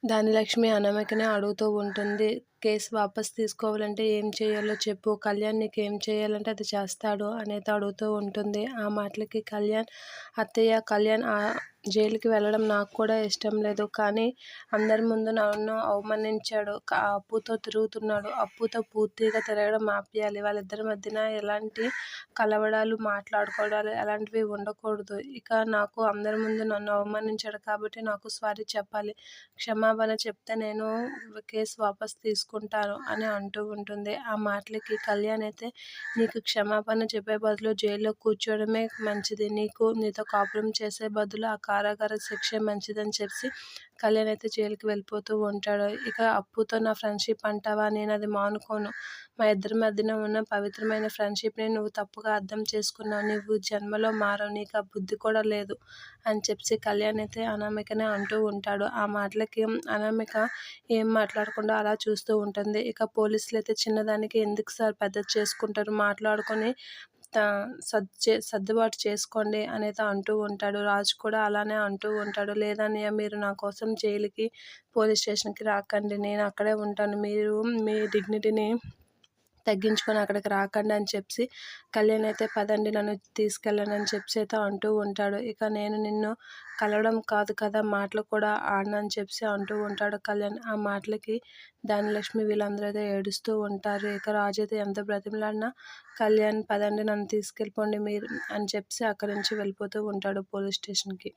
ధనలక్ష్మి అనామికనే అడుగుతూ ఉంటుంది. కేసు వాపస్ తీసుకోవాలంటే ఏం చేయాలో చెప్పు. కళ్యాణ్ నీకేం చేయాలంటే అది చేస్తాడు అనేది అడుగుతూ ఉంటుంది. ఆ మాటలకి అత్తయ్య కళ్యాణ్ జైలుకి వెళ్ళడం నాకు కూడా ఇష్టం లేదు. కానీ అందరి ముందు నన్ను అవమానించాడు. అప్పుతో తిరుగుతున్నాడు. అప్పుతో పూర్తిగా తిరగడం ఆపేయాలి. వాళ్ళిద్దరి మధ్యన ఎలాంటి కలవడాలు, మాట్లాడుకోవడాలు ఎలాంటివి ఉండకూడదు. ఇక నాకు అందరి ముందు నన్ను అవమానించాడు కాబట్టి నాకు సారీ చెప్పాలి. క్షమాపణ చెప్తే నేను కేసు వాపస్ తీసుకుంటాను అని అంటూ ఉంటుంది. ఆ మాటలకి కళ్యాణ్ అయితే నీకు క్షమాపణ చెప్పే బదులు జైల్లో కూర్చోవడమే మంచిది. నీతో కాపురం చేసే బదులు ఆ కారాగార శిక్షే మంచిదని చెప్పి కళ్యాణ్ అయితే జైలుకి వెళ్ళిపోతూ ఉంటాడు. ఇక అప్పుతో నా ఫ్రెండ్షిప్ అంటావా, నేను అది మానుకోను. మా ఇద్దరి మధ్యన ఉన్న పవిత్రమైన ఫ్రెండ్షిప్ని నువ్వు తప్పుగా అర్థం చేసుకున్నావు. నువ్వు జన్మలో మారవు. నీకు ఆ బుద్ధి కూడా లేదు అని చెప్పి కళ్యాణ్ అయితే అనామికనే అంటూ ఉంటాడు. ఆ మాటలకి అనామిక ఏం మాట్లాడకుండా అలా చూస్తూ ఉంటుంది. ఇక పోలీసులు అయితే చిన్నదానికి ఎందుకు సార్ పెద్దది చేసుకుంటారు, మాట్లాడుకొని సర్దుబాటు చేసుకోండి అనేది అంటూ ఉంటాడు. రాజు కూడా అలానే అంటూ ఉంటాడు. లేదన్నయ్య, మీరు నా కోసం జైలుకి, పోలీస్ స్టేషన్కి రాకండి, నేను అక్కడే ఉంటాను. మీరు మీ డిగ్నిటీని తగ్గించుకొని అక్కడికి రాకండి అని చెప్పి కళ్యాణ్ అయితే పదండి నన్ను తీసుకెళ్ళండి అని చెప్పి అయితే అంటూ ఉంటాడు. ఇక నేను నిన్ను కలవడం కాదు కదా, మాటలు కూడా ఆడనని చెప్పి అంటూ ఉంటాడు కళ్యాణ్. ఆ మాటలకి ధనలక్ష్మి వీళ్ళందరూ అయితే ఏడుస్తూ ఉంటారు. ఇక రాజు అయితే ఎంత బ్రతిమలాడినా కళ్యాణ్ పదండి నన్ను తీసుకెళ్ళిపోండి మీరు అని చెప్పి అక్కడి నుంచి వెళ్ళిపోతూ ఉంటాడు పోలీస్ స్టేషన్కి.